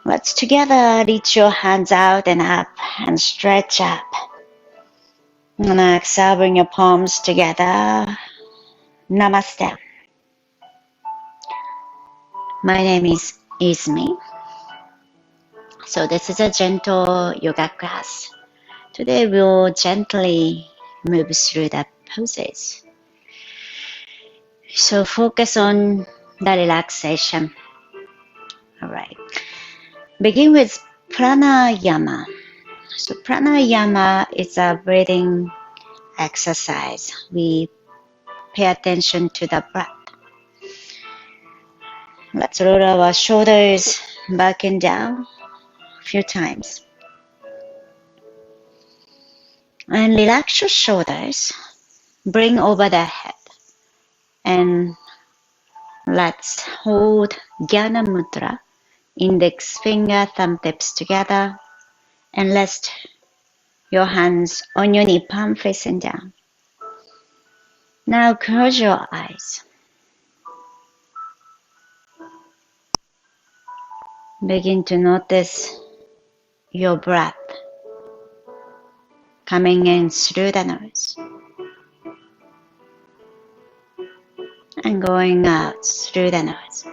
Let's together reach your hands out and up and stretch up. And exhale, bring your palms together. Namaste. My name is Izumi. So this is a gentle yoga class. Today we'll gently move through the poses. So focus on the relaxation. Alright. Begin with pranayama. So pranayama is a breathing exercise. We pay attention to the breath. Let's roll our shoulders back and down a few times. And relax your shoulders. Bring over the head. And let's hold Jnana Mudra. Index finger, thumb tips together. And rest your hands on your knee, palm facing down. Now close your eyes. Begin to notice your breath coming in through the nose and going out through the nose.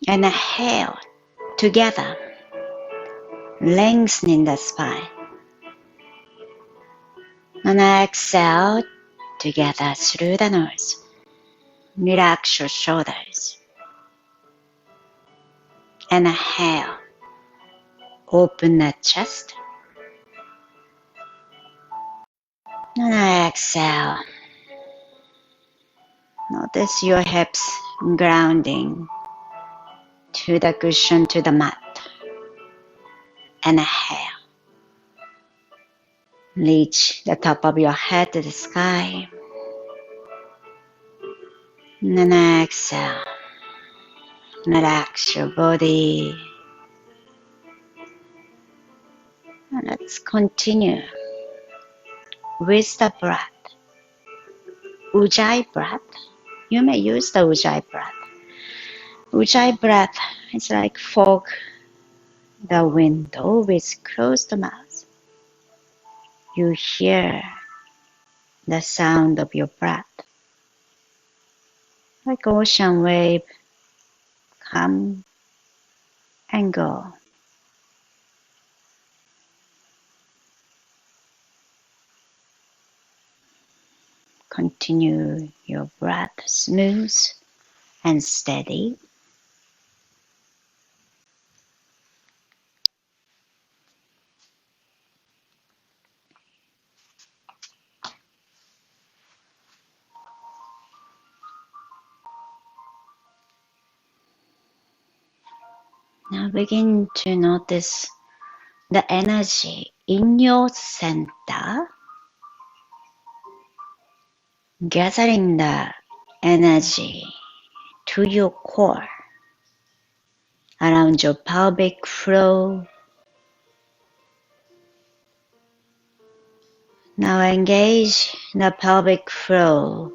And inhale together, lengthening the spine. And exhale together through the nose. Relax your shoulders. And inhale, open the chest. And exhale. Notice your hips grounding to the cushion, to the mat. And inhale. Reach the top of your head to the sky. And then exhale. Relax your body. And let's continue with the breath. Ujjayi breath. You may use the Ujjayi breath. Ujjayi breath is like fog the window with closed mouth. You hear the sound of your breath. Like ocean wave come and go. Continue your breath smooth and steady. Now begin to notice the energy in your center, gathering the energy to your core, around your pelvic floor. Now engage the pelvic floor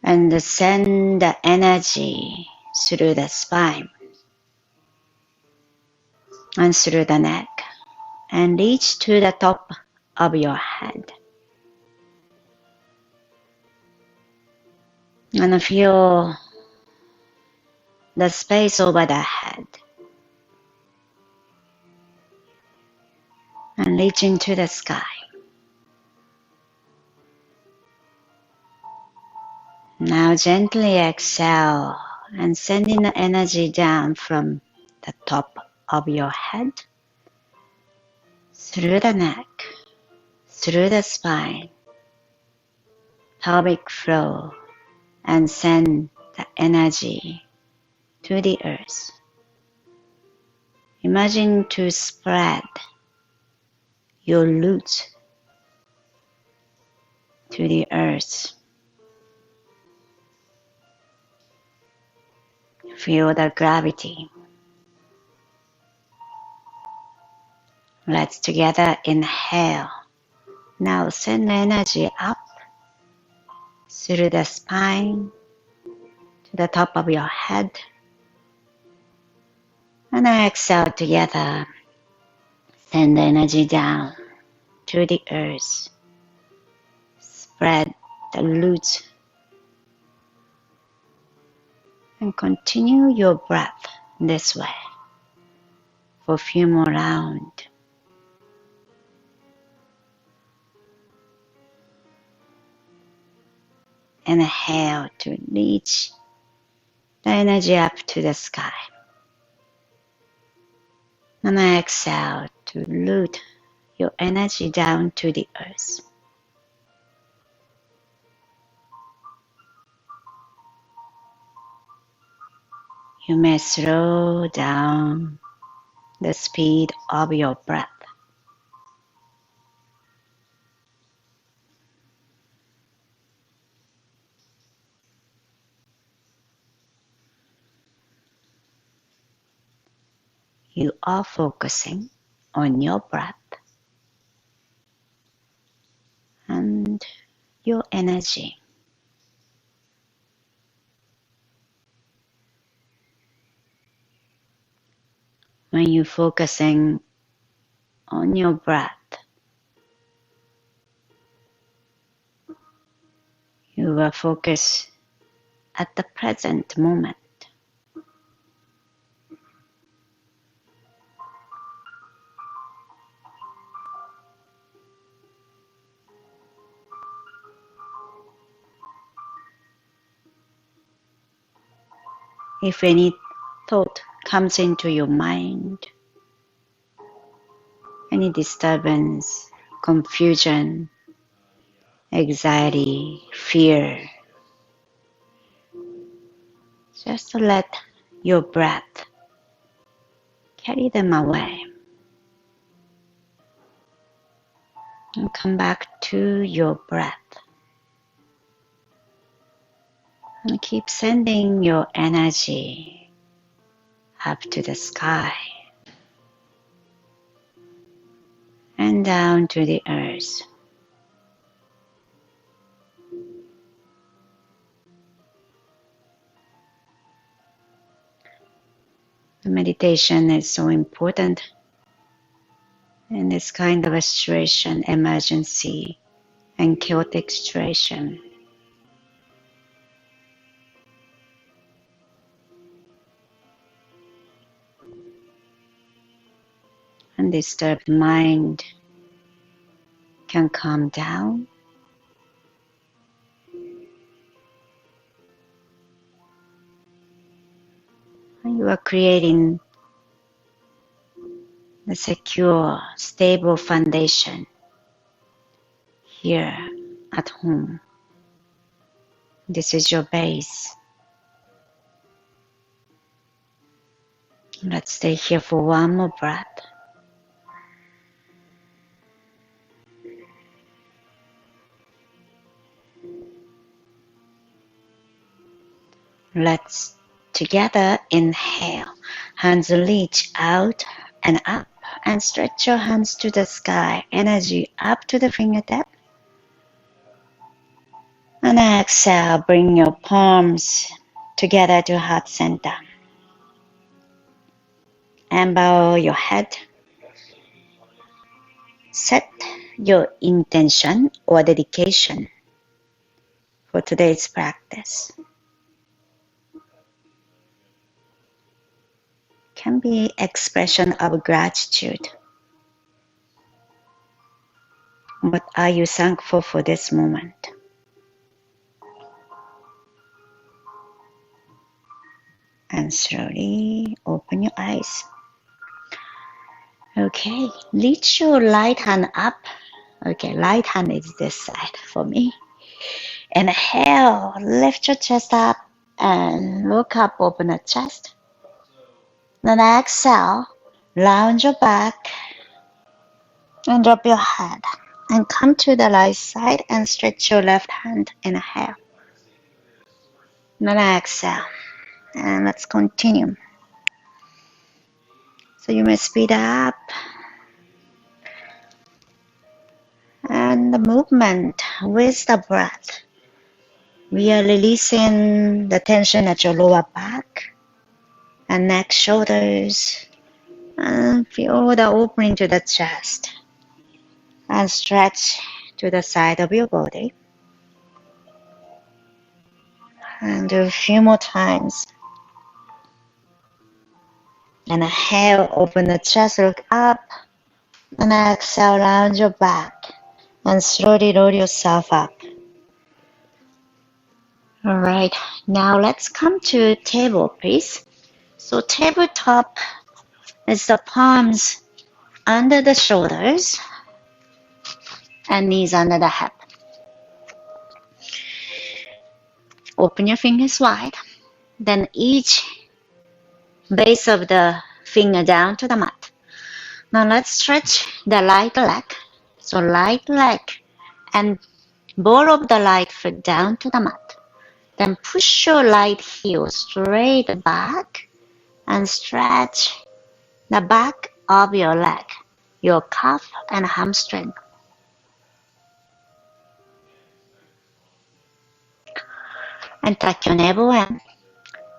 and send the energy through the spine and through the neck and reach to the top of your head. And feel the space over the head. And reach into the sky. Now gently exhale and sending the energy down from the top of your head, through the neck, through the spine, pelvic floor, and send the energy to the earth. Imagine to spread your roots to the earth. Feel the gravity. Let's together inhale. Now send the energy up through the spine to the top of your head. And exhale together. Send the energy down to the earth. Spread the roots. And continue your breath this way for a few more rounds. Inhale to reach the energy up to the sky. And exhale to root your energy down to the earth. You may slow down the speed of your breath. You are focusing on your breath and your energy. When you're focusing on your breath, you are focused at the present moment. If any thought comes into your mind, any disturbance, confusion, anxiety, fear, just let your breath carry them away and come back to your breath and keep sending your energy up to the sky and down to the earth. The meditation is so important in this kind of a situation, emergency and chaotic situation. Undisturbed mind can calm down. And you are creating a secure, stable foundation here at home. This is your base. Let's stay here for one more breath. Let's together inhale. Hands reach out and up and stretch your hands to the sky. Energy up to the fingertip. And exhale, bring your palms together to heart center. And bow your head. Set your intention or dedication for today's practice. Can be expression of gratitude. What are you thankful for this moment? And slowly open your eyes. Okay, reach your right hand up. Okay, right hand is this side for me. Inhale, lift your chest up and look up, open the chest. Then exhale, round your back and drop your head. And come to the right side and stretch your left hand. Inhale. Then exhale. And let's continue. So you may speed up. And the movement with the breath. We are releasing the tension at your lower back and neck, shoulders, and feel the opening to the chest and stretch to the side of your body. And do a few more times. And inhale, open the chest, look up, and exhale, round your back, and slowly roll yourself up. Alright, now let's come to table, please. So tabletop is the palms under the shoulders and knees under the hip. Open your fingers wide, then each base of the finger down to the mat. Now let's stretch the right leg. So right leg and ball of the right foot down to the mat. Then push your right heel straight back and stretch the back of your leg, your calf and hamstring. And tuck your navel in.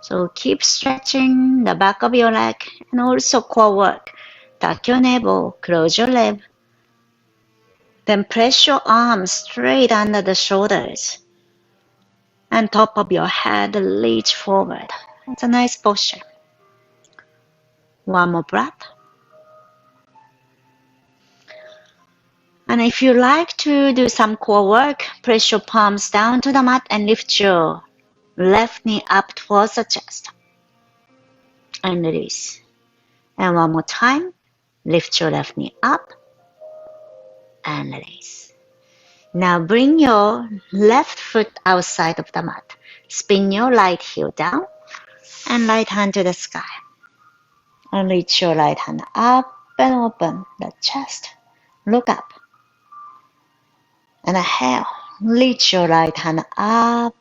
So keep stretching the back of your leg and also core work. Tuck your navel, close your lip. Then press your arms straight under the shoulders. And top of your head, reach forward. It's a nice posture. One more breath. And if you like to do some core work, press your palms down to the mat and lift your left knee up towards the chest. And release. And one more time, lift your left knee up and release. Now bring your left foot outside of the mat. Spin your right heel down and right hand to the sky. And reach your right hand up and open the chest. Look up. And inhale. Reach your right hand up.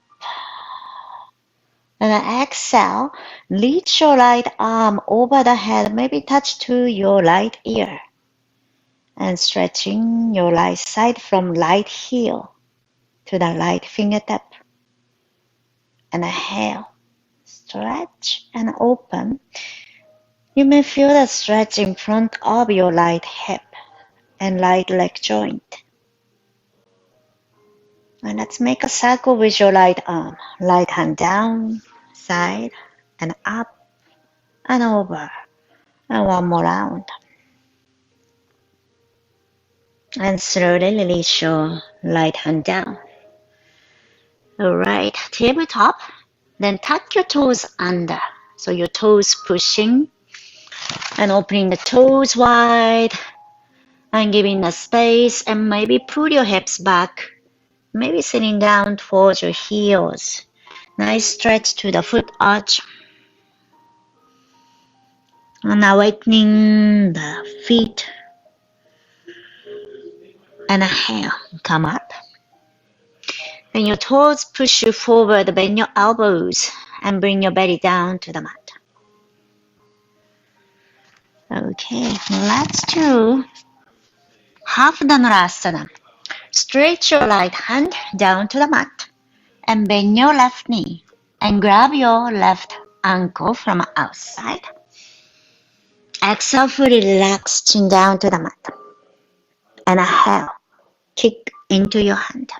And exhale. Reach your right arm over the head. Maybe touch to your right ear. And stretching your right side from right heel to the right fingertip. And inhale. Stretch and open. You may feel the stretch in front of your right hip and right leg joint. And let's make a circle with your right arm. Right hand down, side, and up, and over. And one more round. And slowly release your right hand down. Alright, tabletop. Then tuck your toes under. So your toes pushing and opening the toes wide and giving the space, and maybe pull your hips back. Maybe sitting down towards your heels. Nice stretch to the foot arch. And awakening the feet. And inhale, come up. When your toes push you forward, bend your elbows and bring your belly down to the mat. Okay, let's do half Dhanurasana. Stretch your right hand down to the mat and bend your left knee and grab your left ankle from outside. Exhale, fully relax, chin down to the mat. And inhale, kick into your hand.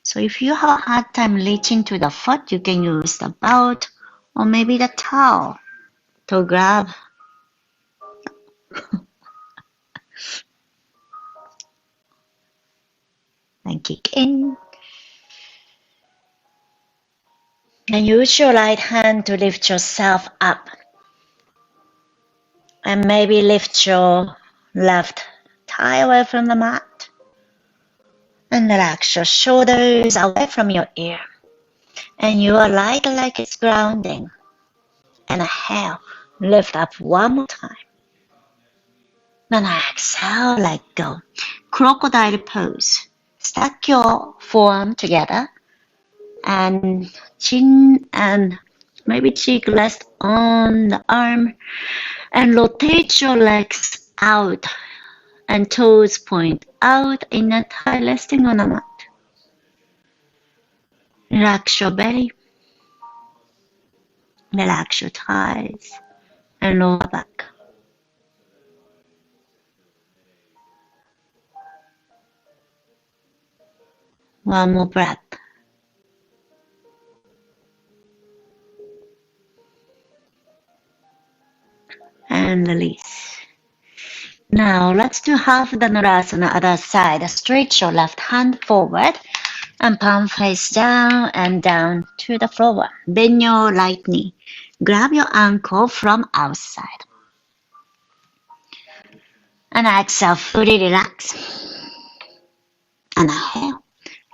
So if you have a hard time reaching to the foot, you can use the belt or maybe the towel to grab. And kick in. And use your right hand to lift yourself up. And maybe lift your left thigh away from the mat. And relax your shoulders away from your ear. And your right leg is grounding. And inhale, lift up one more time. Then exhale, let go. Crocodile pose. Stack your forearm together. And chin and maybe cheek rest on the arm. And rotate your legs out. And toes point out, inner thigh resting on the mat. Relax your belly. Relax your thighs and lower back. One more breath. And release. Now let's do half the Nurasana other side. Stretch your left hand forward and palm face down and down to the floor. Bend your right knee. Grab your ankle from outside. And exhale, fully relax. And inhale.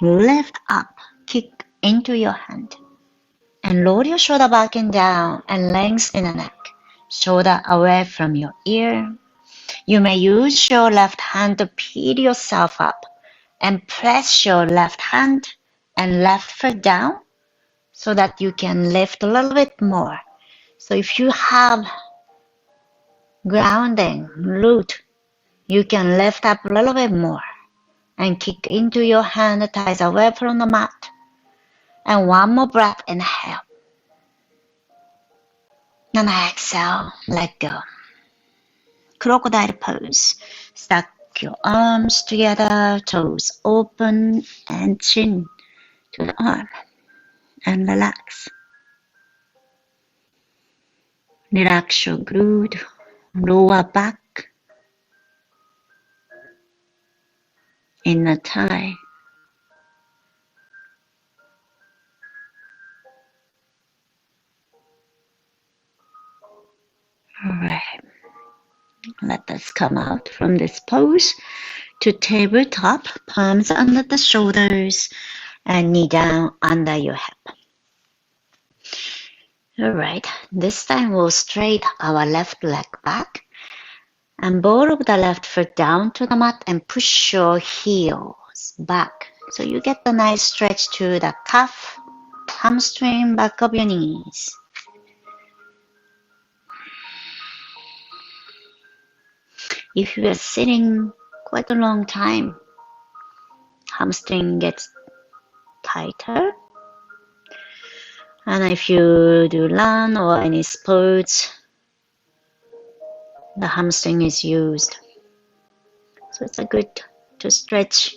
Lift up, kick into your hand. And roll your shoulder back and down and lengthen the neck. Shoulder away from your ear. You may use your left hand to pick yourself up and press your left hand and left foot down so that you can lift a little bit more. So if you have grounding root, you can lift up a little bit more and kick into your hand, thighs away from the mat. And one more breath, inhale. And exhale, let go. Crocodile pose. Stack your arms together, toes open, and chin to the arm. And relax. Relax your glute, lower back, inner thigh. Alright. Let us come out from this pose to tabletop, palms under the shoulders and knee down under your hip. Alright, this time we'll straight our left leg back and ball of the left foot down to the mat and push your heels back. So you get the nice stretch to the calf, hamstring, back of your knees. If you are sitting quite a long time, hamstring gets tighter. And if you do run or any sports, the hamstring is used. So it's a good to stretch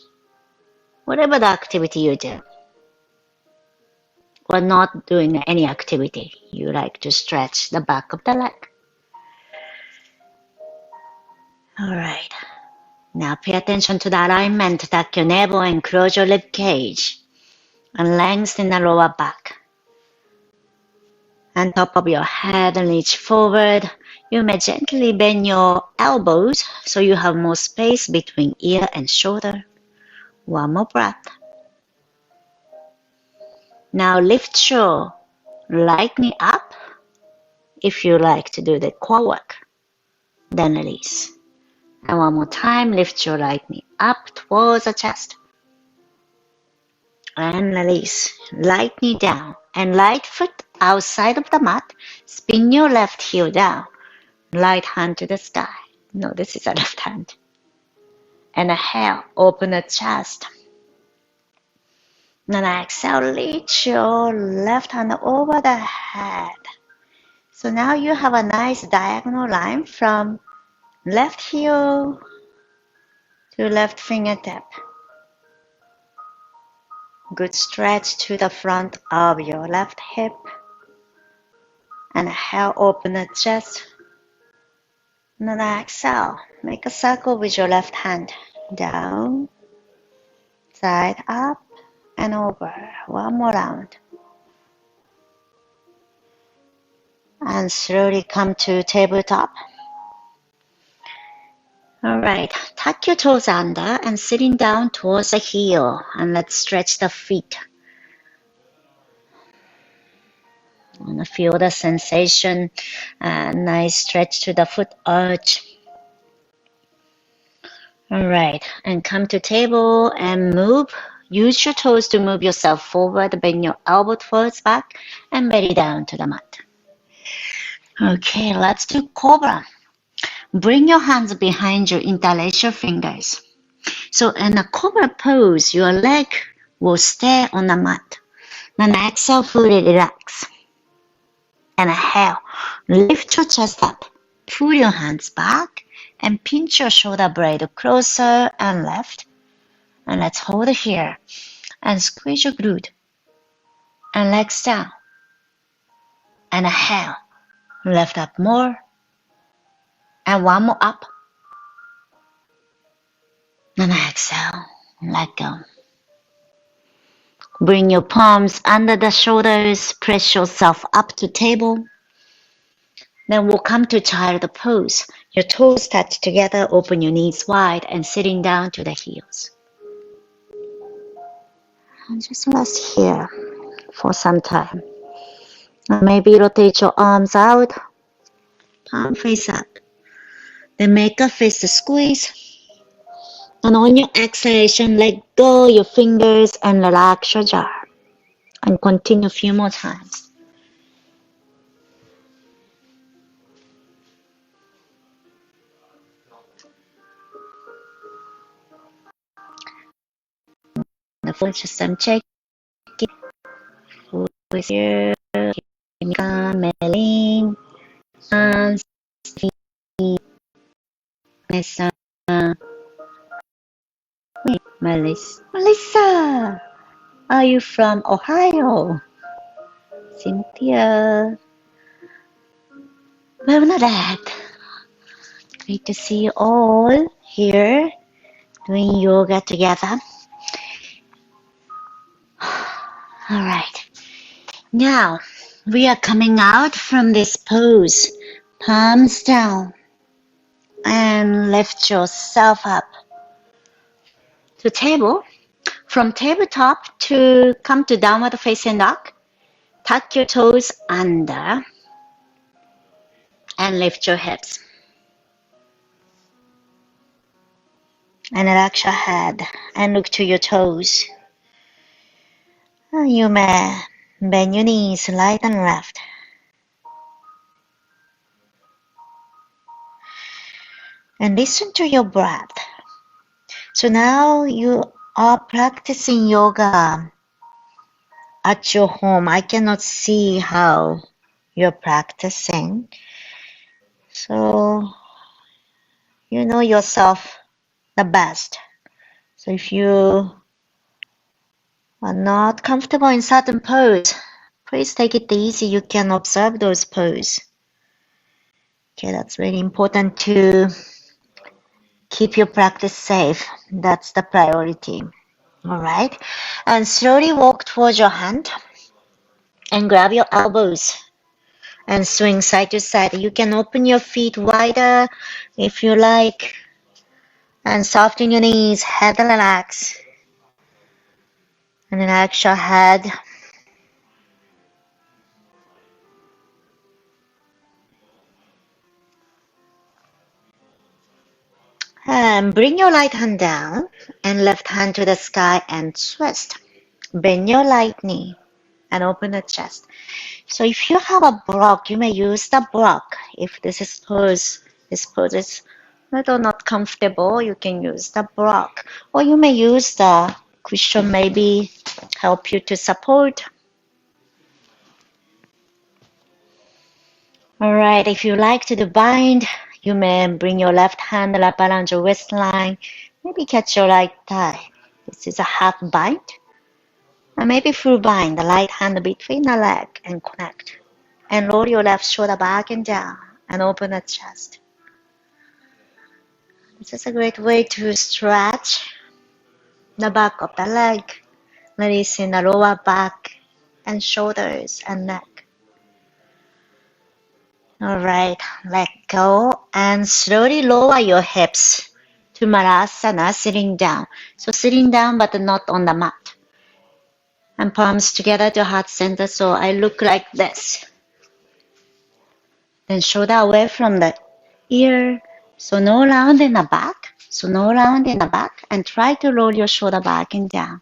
whatever the activity you do. Or not doing any activity, you like to stretch the back of the leg. Alright, now pay attention to the alignment. Tuck your navel and close your rib cage. And lengthen the lower back. And top of your head and reach forward. You may gently bend your elbows so you have more space between ear and shoulder. One more breath. Now lift your right knee up if you like to do the core work. Then release. And one more time, lift your right knee up towards the chest. And release. Right knee down. And right foot outside of the mat. Spin your left heel down. Right hand to the sky. No, this is a left hand. And inhale, open the chest. And exhale, reach your left hand over the head. So now you have a nice diagonal line from left heel to left fingertip. Good stretch to the front of your left hip. And inhale, open the chest. And then exhale, make a circle with your left hand. Down, side up, and over. One more round. And slowly come to tabletop. Alright, tuck your toes under and sitting down towards the heel. And let's stretch the feet. And feel the sensation. Nice stretch to the foot arch. Alright, and come to table and move. Use your toes to move yourself forward. Bend your elbow towards back and belly down to the mat. Okay, let's do cobra. Bring your hands behind you, interlace your fingers. So in a cobra pose, your leg will stay on the mat. Then exhale, fully relax. And inhale, lift your chest up. Pull your hands back and pinch your shoulder blade closer and left. And let's hold here and squeeze your glute. And legs down. And inhale, lift up more. And one more up. And exhale, let go. Bring your palms under the shoulders, press yourself up to table. Then we'll come to child pose. Your toes touch together, open your knees wide, and sitting down to the heels. And just rest here for some time. Maybe rotate your arms out, palm face up. Then make a fist squeeze. And on your exhalation, let go your fingers and relax your jaw. And continue a few more times. The full system check it. With your Melin and Melissa. Wait, Melissa, are you from Ohio? Cynthia. Bernadette. Great to see you all here doing yoga together. All right. Now, we are coming out from this pose. Palms down. And lift yourself up to table. From tabletop to come to downward facing dog. Tuck your toes under. And lift your hips. And relax your head and look to your toes. You may bend your knees right and left. And listen to your breath. So now you are practicing yoga at your home. I cannot see how you're practicing. So you know yourself the best. So if you are not comfortable in certain pose, please take it easy. You can observe those poses. Okay, that's really important to keep your practice safe. That's the priority. All right. And slowly walk towards your hand and grab your elbows and swing side to side. You can open your feet wider if you like and soften your knees, head relax. And relax your head. And bring your right hand down and left hand to the sky and twist. Bend your right knee and open the chest. So if you have a block, you may use the block. If this pose is a little not comfortable, you can use the block. Or you may use the cushion, maybe help you to support. Alright, if you like to do bind, you may bring your left hand wrap around your waistline. Maybe catch your right thigh. This is a half bind. And maybe full bind, the right hand between the leg and connect. And roll your left shoulder back and down and open the chest. This is a great way to stretch the back of the leg, releasing the lower back and shoulders and neck. Alright, let go and slowly lower your hips to Malasana, sitting down. So sitting down but not on the mat. And palms together to heart center, so I look like this. Then shoulder away from the ear, so no round in the back. So no round in the back, and try to roll your shoulder back and down.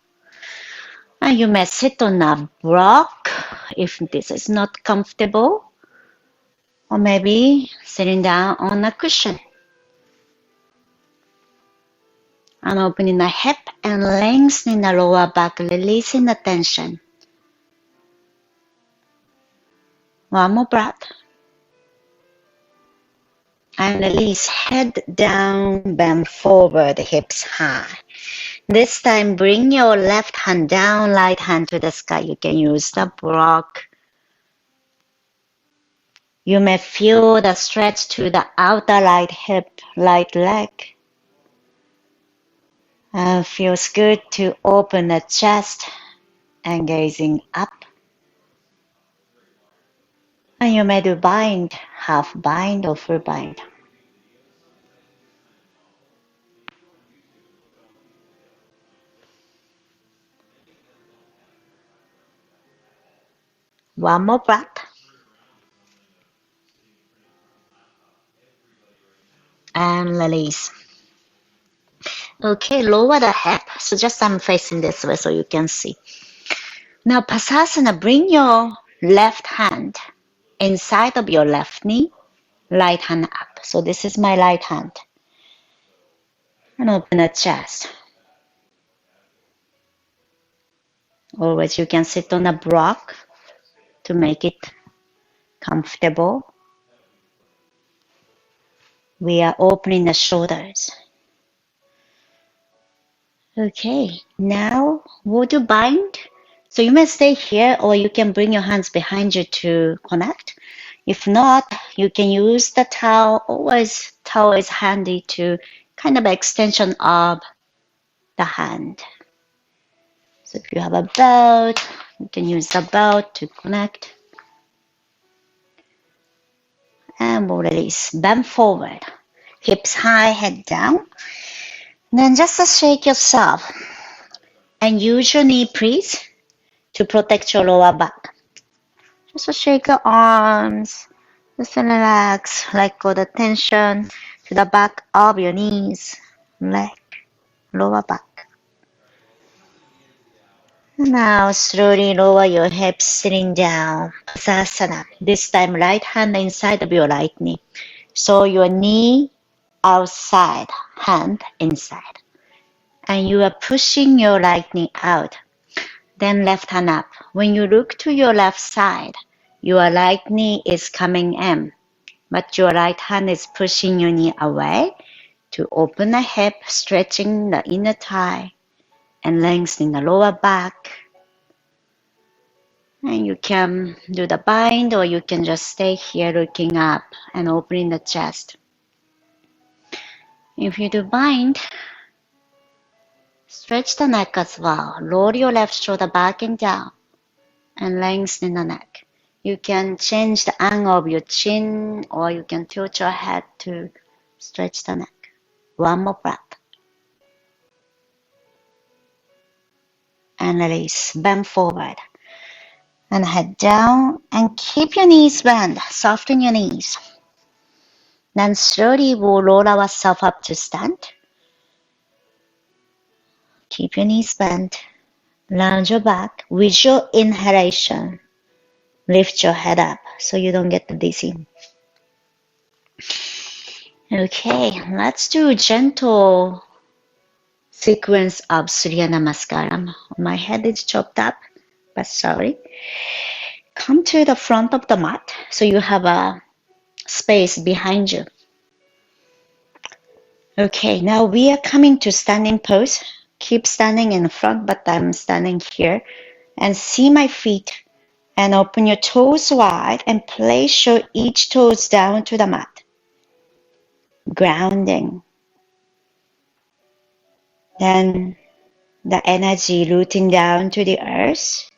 And you may sit on a block if this is not comfortable. Or maybe sitting down on a cushion. And opening the hip and lengthening the lower back, releasing the tension. One more breath. And release. Head down, bend forward, hips high. This time, bring your left hand down, right hand to the sky. You can use the block. You may feel the stretch to the outer right hip, right leg. And feels good to open the chest and gazing up. And you may do bind, half bind or full bind. One more breath. And release. Okay, lower the head. So just I'm facing this way so you can see. Now Pasasana, bring your left hand inside of your left knee, right hand up. So this is my right hand. And open the chest. Always you can sit on a block to make it comfortable. We are opening the shoulders. Okay, now we'll do bind. So you may stay here or you can bring your hands behind you to connect. If not, you can use the towel. Always towel is handy to kind of extension of the hand. So if you have a belt, you can use the belt to connect. And we'll release. Bend forward. Hips high, head down. Then just shake yourself. And use your knee, please, to protect your lower back. Just shake your arms. Just relax. Let go the tension to the back of your knees, leg, lower back. Now slowly lower your hips, sitting down. Pasasana. This time right hand inside of your right knee. So your knee outside, hand inside. And you are pushing your right knee out. Then left hand up. When you look to your left side, your right knee is coming in, but your right hand is pushing your knee away to open the hip, stretching the inner thigh, and lengthening the lower back. And you can do the bind, or you can just stay here looking up and opening the chest. If you do bind, stretch the neck as well. Roll your left shoulder back and down and lengthen the neck. You can change the angle of your chin or you can tilt your head to stretch the neck. One more breath. And release. Bend forward. And head down and keep your knees bent. Soften your knees. Then slowly we'll roll ourselves up to stand. Keep your knees bent. Lounge your back. With your inhalation, lift your head up so you don't get dizzy. Okay, let's do a gentle sequence of Surya Namaskaram. My head is chopped up, but sorry. Come to the front of the mat so you have a space behind you. Okay, now we are coming to standing pose. Keep standing in front, but I'm standing here. And see my feet. And open your toes wide and place your each toes down to the mat. Grounding. Then the energy rooting down to the earth.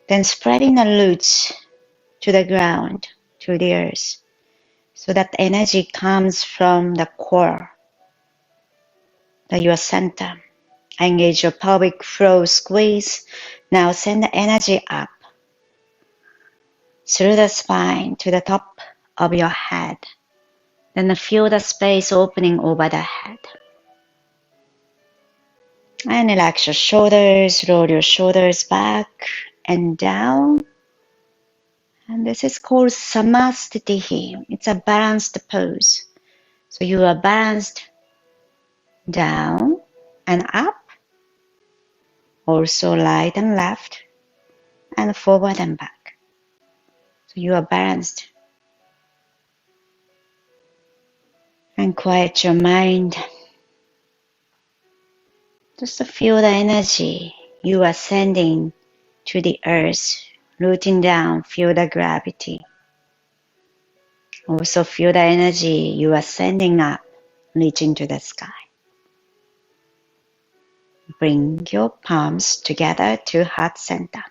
Then spreading the roots to the ground, to the earth. So that energy comes from the core, your center. Engage your pelvic floor, squeeze. Now send the energy up through the spine to the top of your head. Then feel the space opening over the head. And relax your shoulders, roll your shoulders back and down. And this is called Samastitihi. It's a balanced pose. So you are balanced down and up, also right and left, and forward and back. So you are balanced. And quiet your mind. Just to feel the energy you are sending to the earth, rooting down, feel the gravity. Also feel the energy you are sending up, reaching to the sky. Bring your palms together to heart center.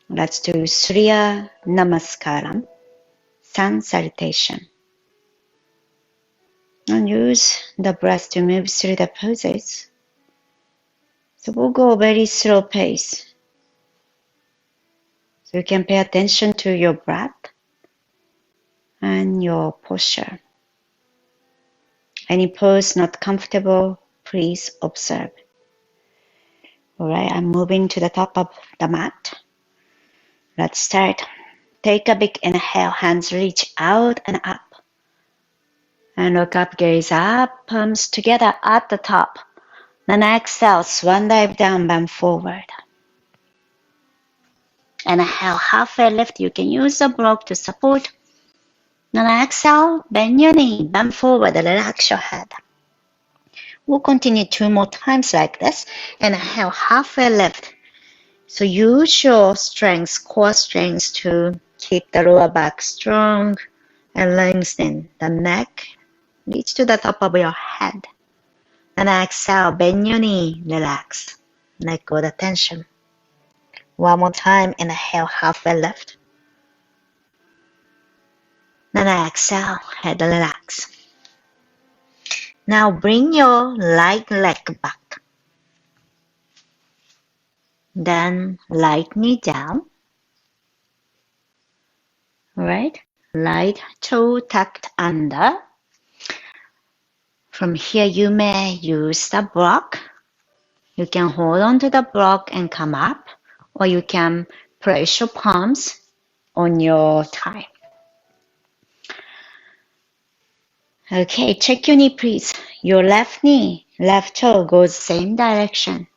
Let's do Surya Namaskaram, sun salutation. And use the breath to move through the poses. So we'll go very slow pace. So you can pay attention to your breath and your posture. Any pose not comfortable, please observe. Alright, I'm moving to the top of the mat. Let's start. Take a big inhale, hands reach out and up. And look up, gaze up, palms together at the top. Then exhale, swan dive down, bend forward. Inhale, halfway lift. You can use the block to support. Then exhale, bend your knee, bend forward, relax your head. We'll continue 2 more times like this. Inhale, halfway lift. So use your strength, core strength to keep the lower back strong and lengthen the neck. Reach to the top of your head. And exhale, bend your knee, relax. Let go the tension. One more time, inhale, halfway lift. Then exhale, head relax. Now bring your right leg back. Then right knee down. Right? Right toe tucked under. From here, you may use the block. You can hold on to the block and come up, or you can place your palms on your thigh. Okay, check your knee, please. Your left knee, left toe goes same direction.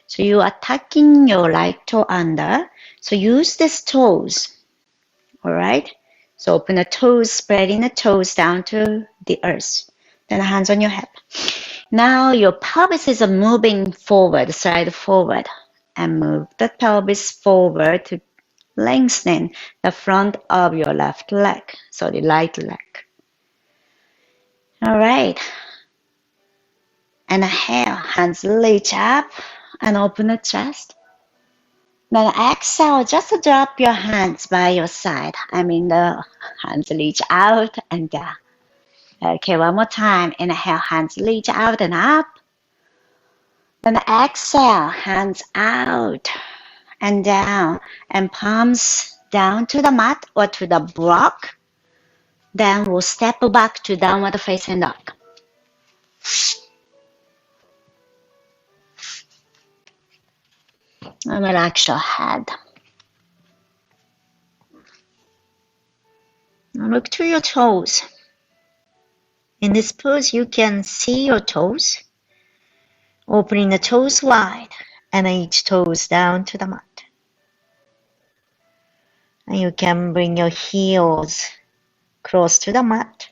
So you are tucking your right toe under. So use these toes. All right? So open the toes, spreading the toes down to the earth. Then hands on your hip. Now your pelvis is moving forward, slide forward, and move the pelvis forward to lengthen the front of your left leg, so the right leg. All right. Inhale, hands reach up and open the chest. Then exhale, just drop your hands by your side. The hands reach out and down. Okay, one more time. Inhale, hands reach out and up. Then exhale, hands out and down, and palms down to the mat or to the block. Then we'll step back to downward facing dog. And relax your head. Now look to your toes. In this pose, you can see your toes, opening the toes wide and each toes down to the mat. And you can bring your heels close to the mat.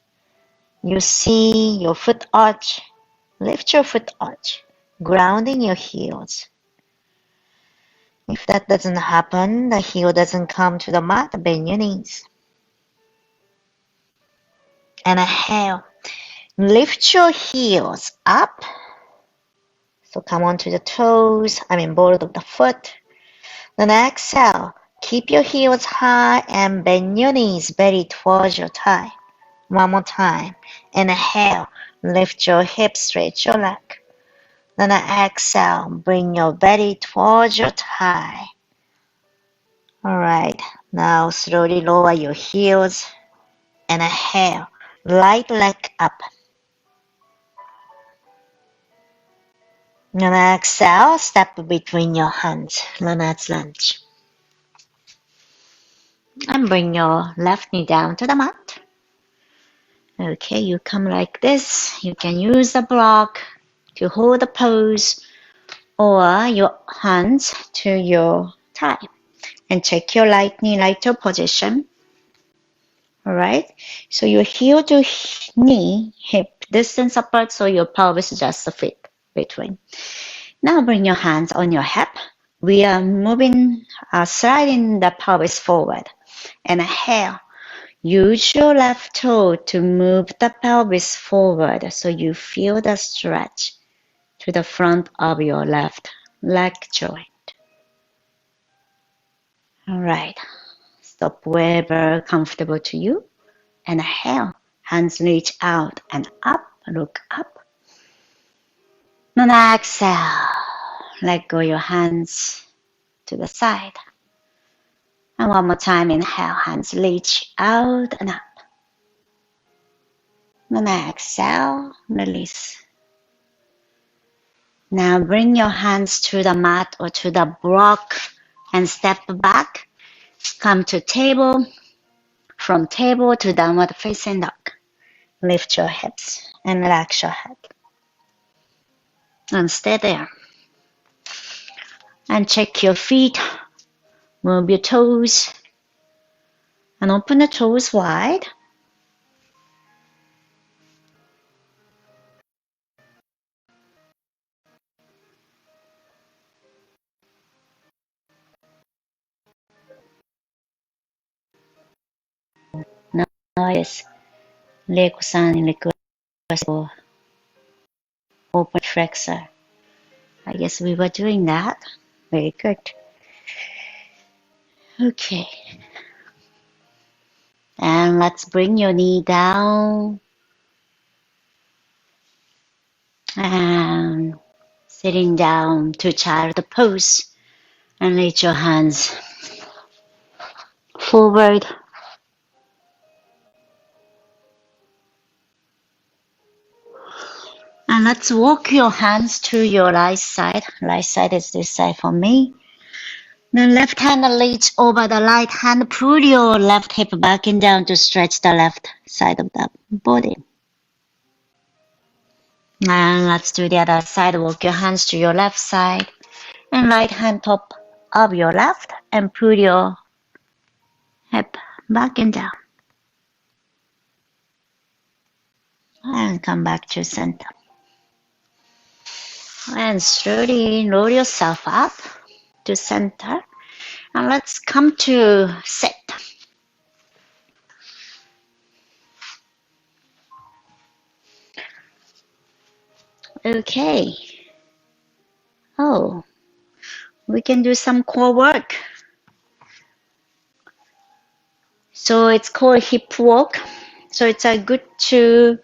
You see your foot arch. Lift your foot arch, grounding your heels. If that doesn't happen, the heel doesn't come to the mat, bend your knees. And inhale. Lift your heels up. So come onto the toes, ball of the foot. Then exhale. Keep your heels high and bend your knees, belly towards your thigh. One more time. Inhale. Lift your hips, stretch your leg. Then exhale. Bring your belly towards your thigh. Alright. Now slowly lower your heels. Inhale. Right leg up. And exhale, step between your hands. Let's lunge. And bring your left knee down to the mat. Okay, you come like this. You can use the block to hold the pose or your hands to your thigh. And check your right knee, right toe position. Alright, so your heel to knee, hip distance apart, so your pelvis just fit between. Now bring your hands on your hip. We are moving, sliding the pelvis forward. And here, use your left toe to move the pelvis forward so you feel the stretch to the front of your left leg joint. Alright, stop wherever comfortable to you. And here, hands reach out and up, look up. And exhale, let go your hands to the side. And one more time, inhale, hands reach out and up. And exhale, release. Now bring your hands to the mat or to the block and step back. Come to table. From table to downward facing dog. Lift your hips and relax your head. And stay there. And check your feet. Move your toes. And open the toes wide. Nice. Leku-san request for open flexor. I guess we were doing that. Very good. Okay. And let's bring your knee down. And sitting down to child pose. And reach your hands forward. And let's walk your hands to your right side. Right side is this side for me. Then left hand reach over the right hand. Pull your left hip back and down to stretch the left side of the body. And let's do the other side. Walk your hands to your left side. And right hand top of your left. And pull your hip back and down. And come back to center. And slowly roll yourself up to center. And let's come to sit. Okay. Oh, we can do some core work. So it's called hip walk. So it's good to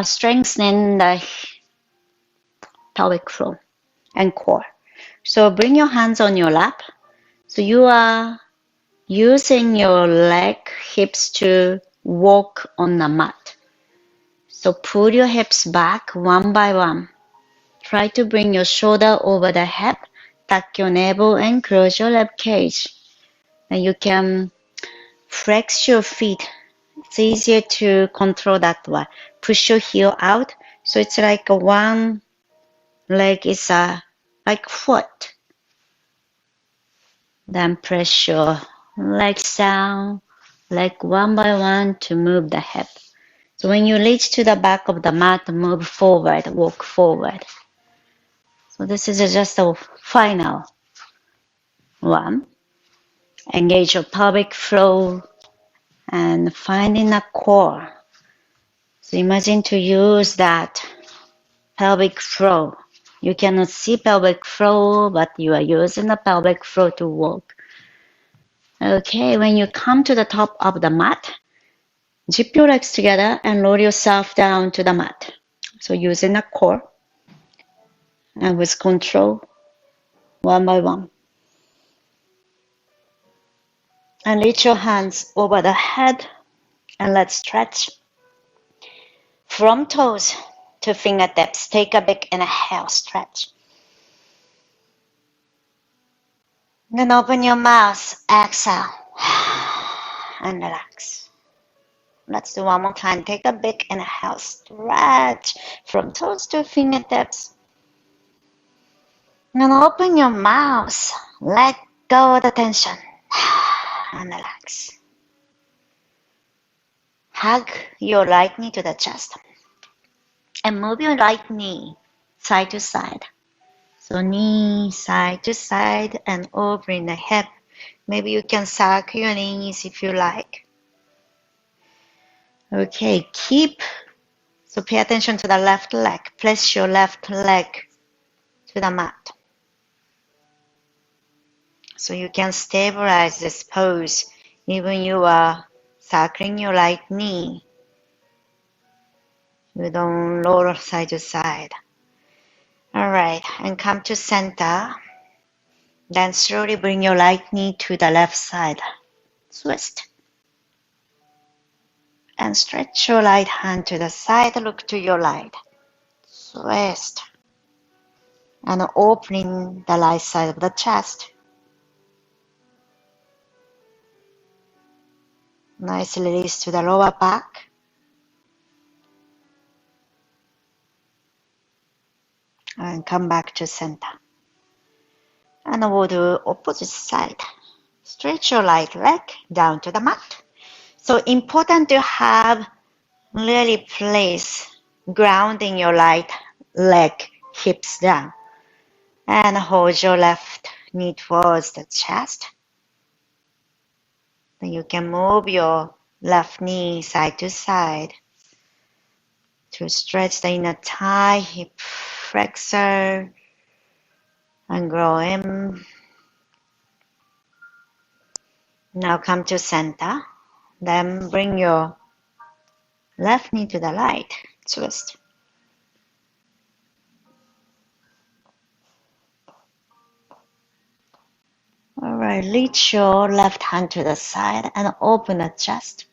strengthen the pelvic floor and core. So bring your hands on your lap. So you are using your leg hips to walk on the mat. So pull your hips back one by one. Try to bring your shoulder over the hip, tuck your navel and close your rib cage. And you can flex your feet. It's easier to control that one. Push your heel out. So it's like one leg is like foot. Then press your legs down, leg one by one to move the hip. So when you reach to the back of the mat, move forward, walk forward. So this is just a final one. Engage your pelvic floor and finding a core. So imagine to use that pelvic floor. You cannot see pelvic floor, but you are using the pelvic floor to walk. Okay, when you come to the top of the mat, zip your legs together and roll yourself down to the mat. So using a core and with control, one by one. And reach your hands over the head and let's stretch. From toes to fingertips, take a big inhale, stretch. Then open your mouth, exhale, and relax. Let's do one more time. Take a big inhale, stretch from toes to fingertips. Then open your mouth, let go with the tension and relax. Hug your right knee to the chest and move your right knee side to side. So knee side to side and open the hip. Maybe you can suck your knees if you like. Okay, so pay attention to the left leg. Place your left leg to the mat. So you can stabilize this pose even you are circling your right knee. You don't roll side to side. Alright, and come to center. Then slowly bring your right knee to the left side. Twist. And stretch your right hand to the side. Look to your right. Twist. And opening the right side of the chest. Nice release to the lower back. And come back to center. And we'll do opposite side. Stretch your right leg down to the mat. So important to have really place grounding your right leg, hips down. And hold your left knee towards the chest. Then you can move your left knee side to side to stretch the inner thigh, hip flexor, and grow in. Now come to center. Then bring your left knee to the right. Twist. Alright, reach your left hand to the side and open the chest.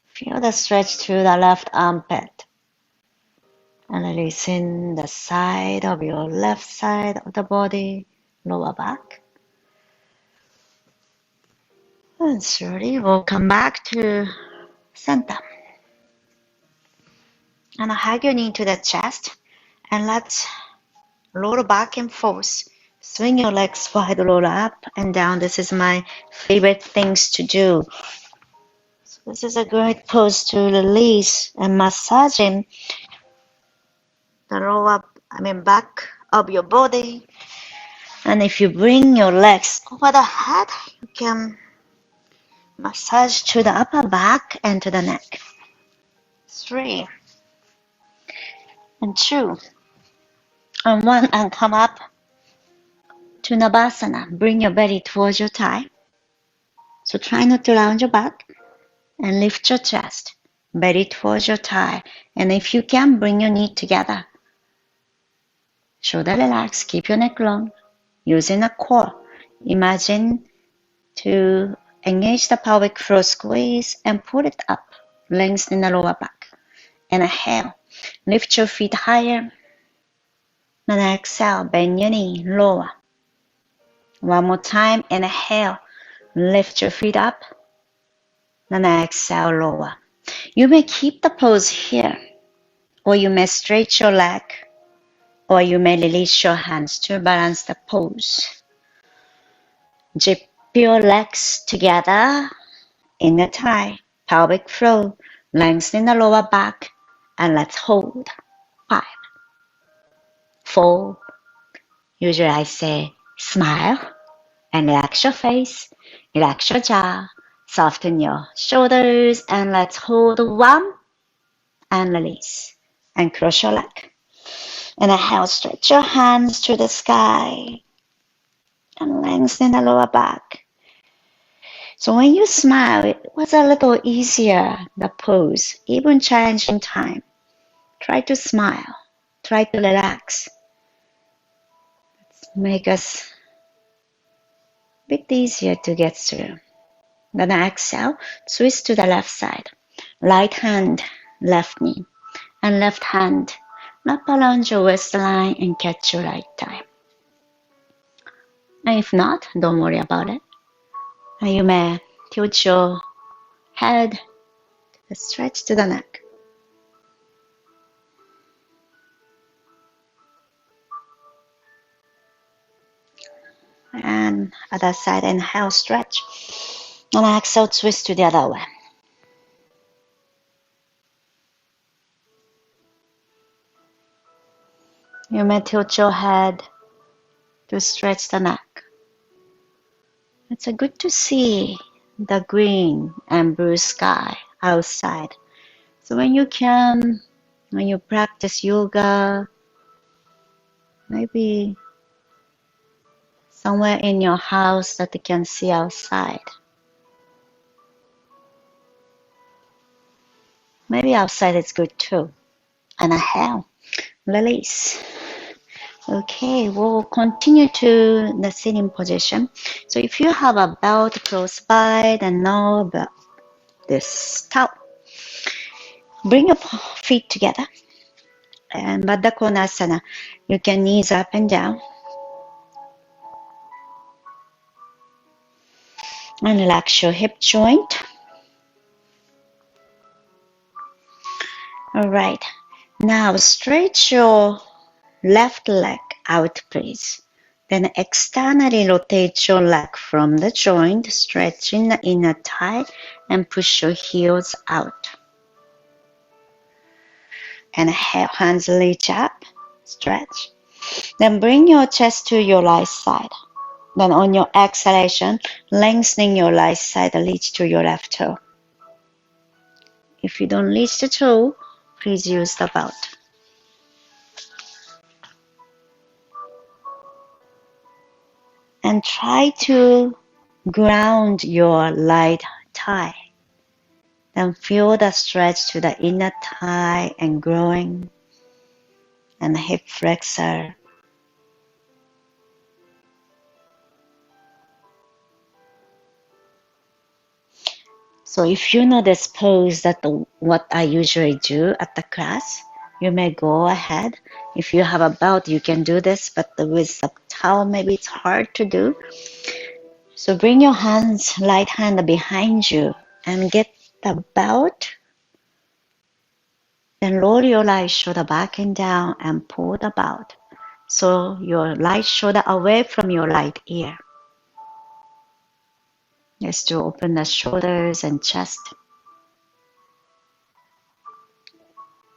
Feel the stretch through the left armpit. And releasing the side of your left side of the body, lower back. And slowly we'll come back to center. And hug your knee to the chest. And let's roll back and forth. Swing your legs wide, roll up and down. This is my favorite things to do. So this is a great pose to release and massaging the back of your body. And if you bring your legs over the head, you can massage to the upper back and to the neck. 3 and 2 and 1, and come up to Navasana. Bring your belly towards your thigh. So try not to round your back and lift your chest. Belly towards your thigh. And if you can, bring your knee together. Shoulder relax, keep your neck long. Using a core, imagine to engage the pelvic floor squeeze and pull it up, lengthen the lower back. Inhale, lift your feet higher. Then exhale, bend your knee lower. One more time, inhale, lift your feet up. Then exhale, lower. You may keep the pose here, or you may stretch your leg, or you may release your hands to balance the pose. Zip your legs together in the thigh, pelvic floor, lengthen the lower back, and let's hold. 5, 4, usually I say smile, and relax your face, relax your jaw, soften your shoulders, and let's hold 1, and release, and cross your leg. Inhale, stretch your hands to the sky, and lengthen the lower back. So when you smile, it was a little easier, the pose, even challenging time. Try to smile, try to relax. Let's make us a bit easier to get through. Then exhale, twist to the left side. Right hand, left knee, and left hand, wrap around your waistline and catch your right thigh. And if not, don't worry about it. And you may tilt your head, stretch to the neck. other side. Inhale, stretch. And exhale, twist to the other way. You may tilt your head to stretch the neck. It's good to see the green and blue sky outside. So when you can, when you practice yoga, maybe somewhere in your house that you can see outside. Maybe outside is good too. And inhale, release. Okay, we'll continue to the sitting position. So if you have a belt close by, then know about this towel. Bring your feet together. And Baddha Konasana, you can knees up and down. And relax your hip joint. All right. Now stretch your left leg out, please. Then externally rotate your leg from the joint, stretching the inner thigh and push your heels out. And hands reach up, stretch. Then bring your chest to your right side. Then on your exhalation, lengthening your right side, reach to your left toe. If you don't reach the toe, please use the belt. And try to ground your right thigh. Then feel the stretch to the inner thigh and growing, and the hip flexor. So if you know this pose, that what I usually do at the class, you may go ahead. If you have a belt, you can do this, but with the towel, maybe it's hard to do. So bring your hands, right hand behind you, and get the belt. Then roll your right shoulder back and down and pull the belt. So your right shoulder away from your right ear. Just to open the shoulders and chest.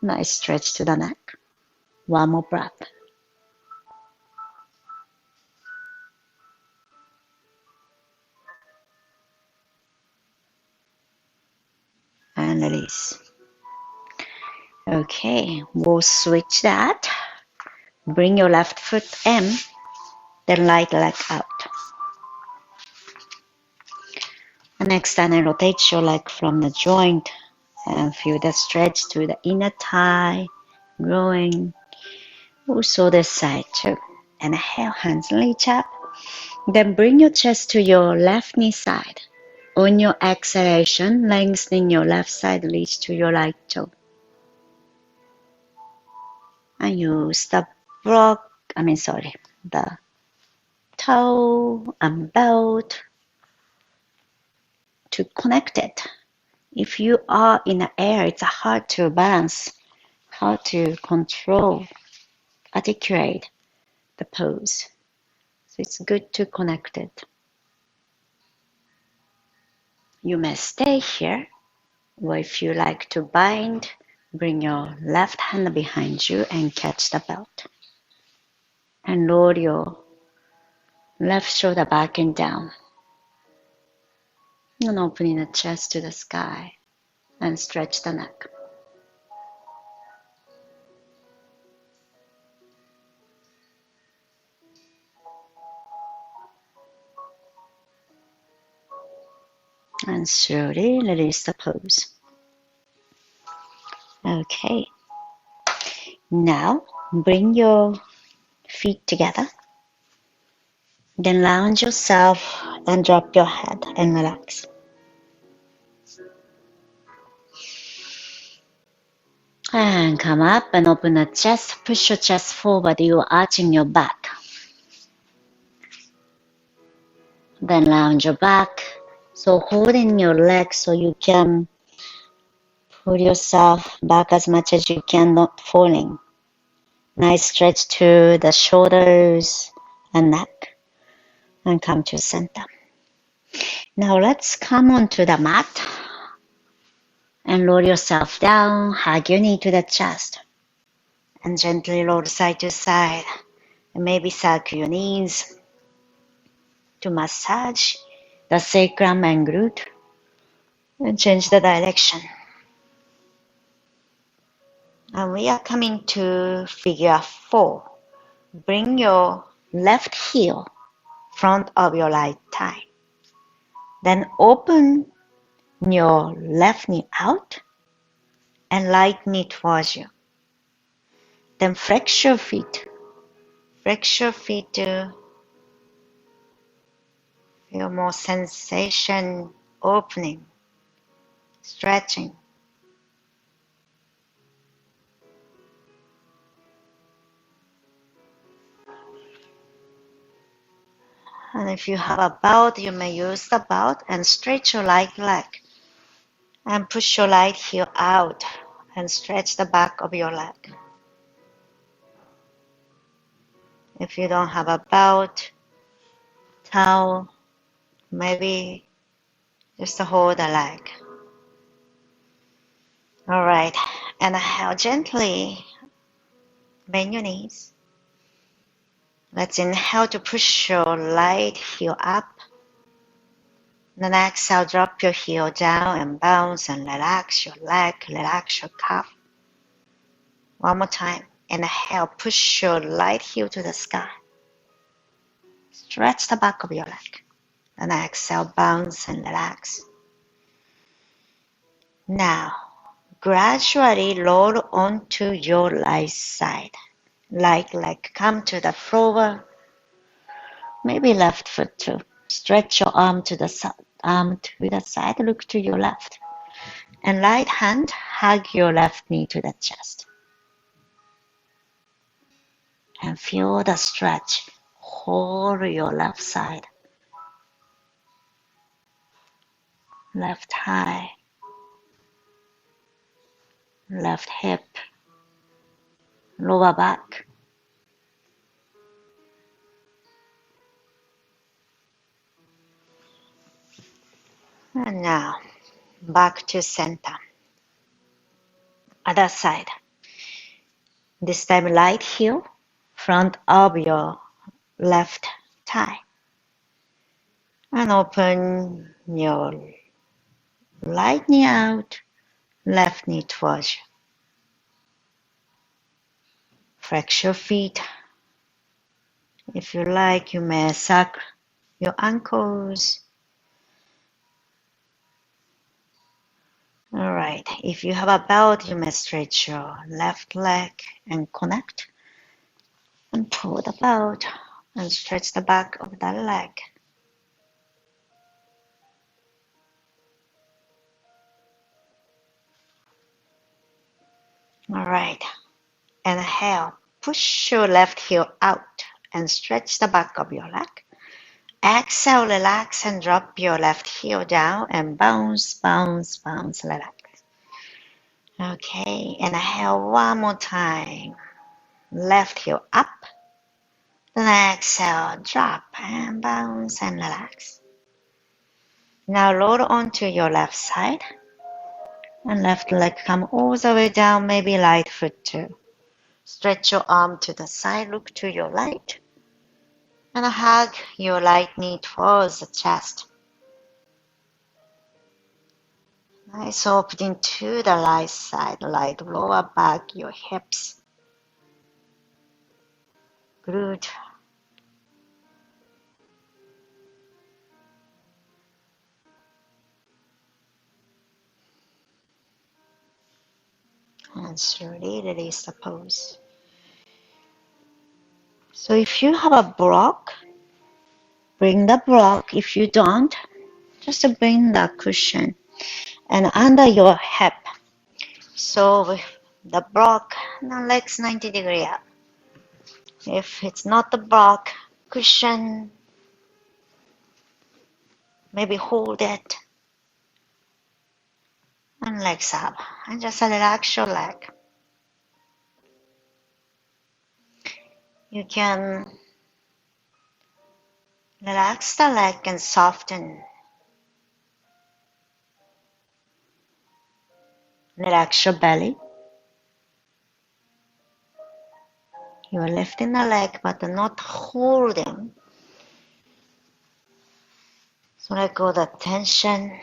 Nice stretch to the neck. One more breath. And release. Okay, we'll switch that. Bring your left foot in, then right leg out. And externally rotate your leg from the joint and feel the stretch to the inner thigh, growing. Also this side too. And inhale, hands reach up. Then bring your chest to your left knee side. On your exhalation, lengthening your left side, reach to your right toe. And use the the toe and belt to connect it. If you are in the air, it's hard to balance, hard to control, articulate the pose. So it's good to connect it. You may stay here, or if you like to bind, bring your left hand behind you and catch the belt. And roll your left shoulder back and down. And opening the chest to the sky and stretch the neck. And slowly release the pose. Okay. Now bring your feet together. Then lounge yourself and drop your head and relax. And come up and open the chest. Push your chest forward. You are arching your back. Then lounge your back. So holding your legs so you can pull yourself back as much as you can, not falling. Nice stretch to the shoulders and neck. and come to center. Now let's come onto the mat and roll yourself down, hug your knee to the chest, and gently roll side to side, and maybe circle your knees to massage the sacrum and glute, and change the direction. And we are coming to figure 4. Bring your left heel front of your right thigh. Then open your left knee out and right knee towards you. Then flex your feet. Flex your feet to feel more sensation opening, stretching. And if you have a belt, you may use the belt and stretch your right leg and push your right heel out and stretch the back of your leg. If you don't have a belt, towel, maybe just hold the leg. All right, and gently bend your knees. Let's inhale to push your right heel up. Then exhale, drop your heel down and bounce and relax your leg, relax your calf. One more time. Inhale, push your right heel to the sky. Stretch the back of your leg. Then exhale, bounce and relax. Now, gradually roll onto your right side. Right leg come to the floor. Maybe left foot too. Stretch your arm to the side, look to your left. And right hand, hug your left knee to the chest. And feel the stretch. Hold your left side. Left thigh. Left hip. Lower back. And now, back to center. Other side. This time right heel, front of your left thigh. And open your right knee out, left knee towards you. Flex your feet. If you like, you may suck your ankles. All right, if you have a belt, you may stretch your left leg and connect. And pull the belt and stretch the back of the leg. All right, inhale, push your left heel out and stretch the back of your leg. Exhale, relax and drop your left heel down and bounce, bounce, bounce, relax. Okay, inhale one more time. Left heel up. Then exhale, drop and bounce and relax. Now roll onto your left side. And left leg come all the way down, maybe right foot too. Stretch your arm to the side, look to your right. And hug your right knee towards the chest. Nice opening to the right side, right lower back, your hips, glute. And slowly release the pose. So if you have a block, bring the block. If you don't, just bring the cushion and under your hip. So with the block, now legs 90 degrees up. If it's not the block, cushion, maybe hold it and legs up. And just relax your leg. You can Relax the leg and soften. Relax your belly. You are lifting the leg but not holding. So let go the tension.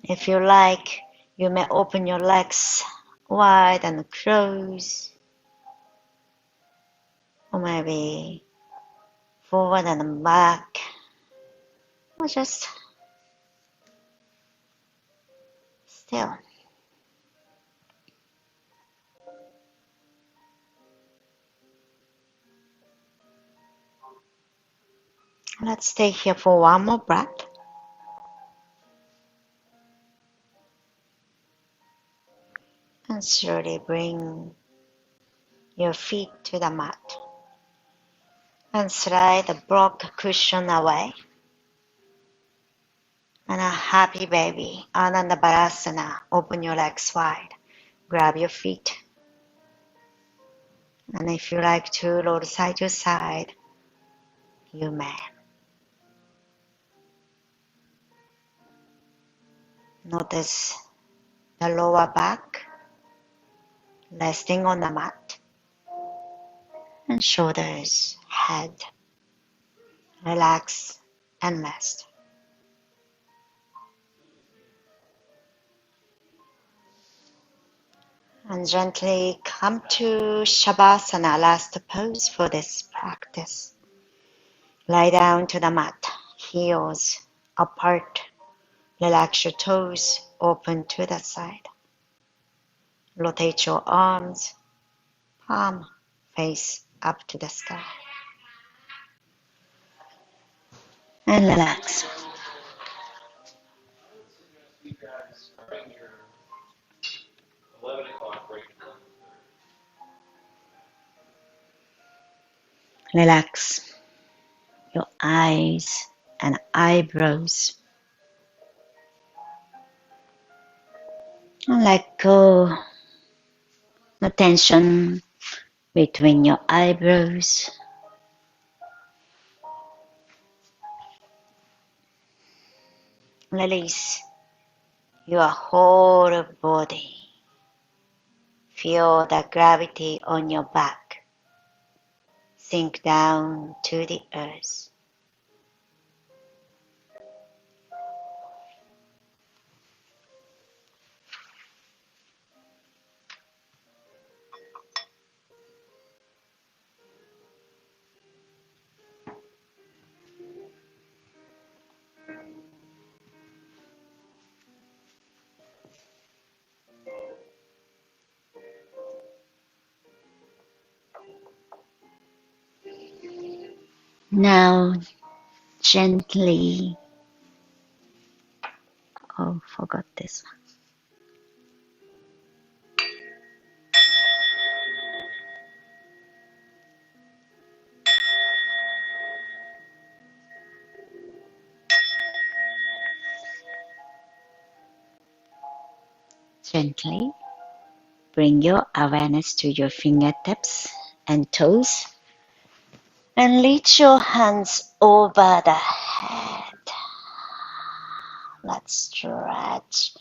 If you like, you may open your legs wide and close, or maybe forward and back, or just still. Let's stay here for one more breath. And slowly bring your feet to the mat. And slide the block cushion away. And a happy baby, Ananda Bharasana. Open your legs wide. Grab your feet. And if you like to roll side to side, you may. Notice the lower back resting on the mat, and shoulders, head, relax and rest. And gently come to Shavasana, last pose for this practice. Lie down to the mat, heels apart, relax your toes, open to the side. Rotate your arms, palm face up to the sky. And relax. Relax your eyes and eyebrows. And let go the tension between your eyebrows. Release your whole body. Feel the gravity on your back. Sink down to the earth. Now, gently, forgot this one. Gently bring your awareness to your fingertips and toes, and reach your hands over the head. Let's stretch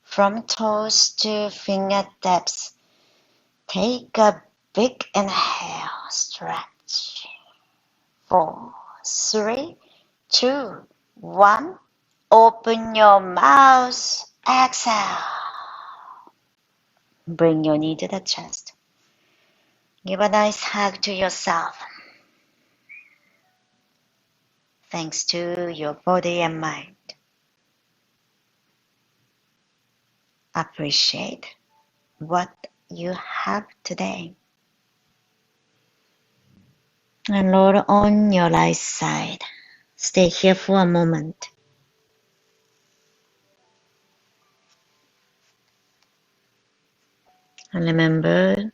from toes to fingertips. Take a big inhale, stretch. 4, 3, 2, 1. Open your mouth, exhale. Bring your knee to the chest. Give a nice hug to yourself. Thanks to your body and mind. Appreciate what you have today. And roll on your right side. Stay here for a moment. And remember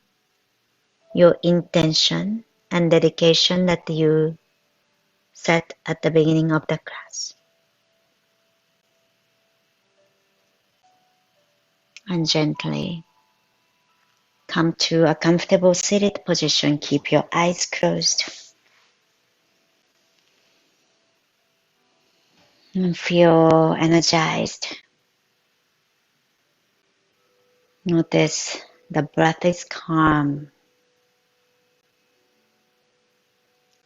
your intention and dedication that you set at the beginning of the class. And gently come to a comfortable seated position. Keep your eyes closed. And feel energized. Notice the breath is calm.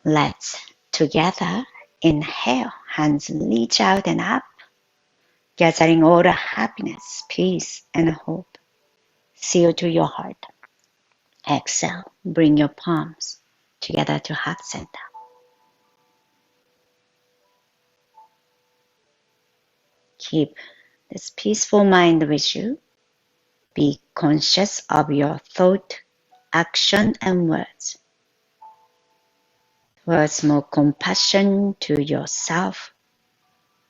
Let's together inhale, hands reach out and up, gathering all the happiness, peace, and hope. Seal to your heart. Exhale, bring your palms together to heart center. Keep this peaceful mind with you. Be conscious of your thought, action, and words. Towards more compassion to yourself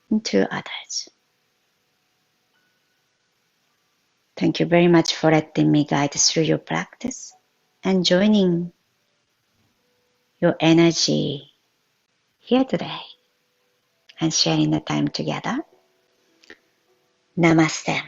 and to others. Thank you very much for letting me guide through your practice and joining your energy here today and sharing the time together. Namaste.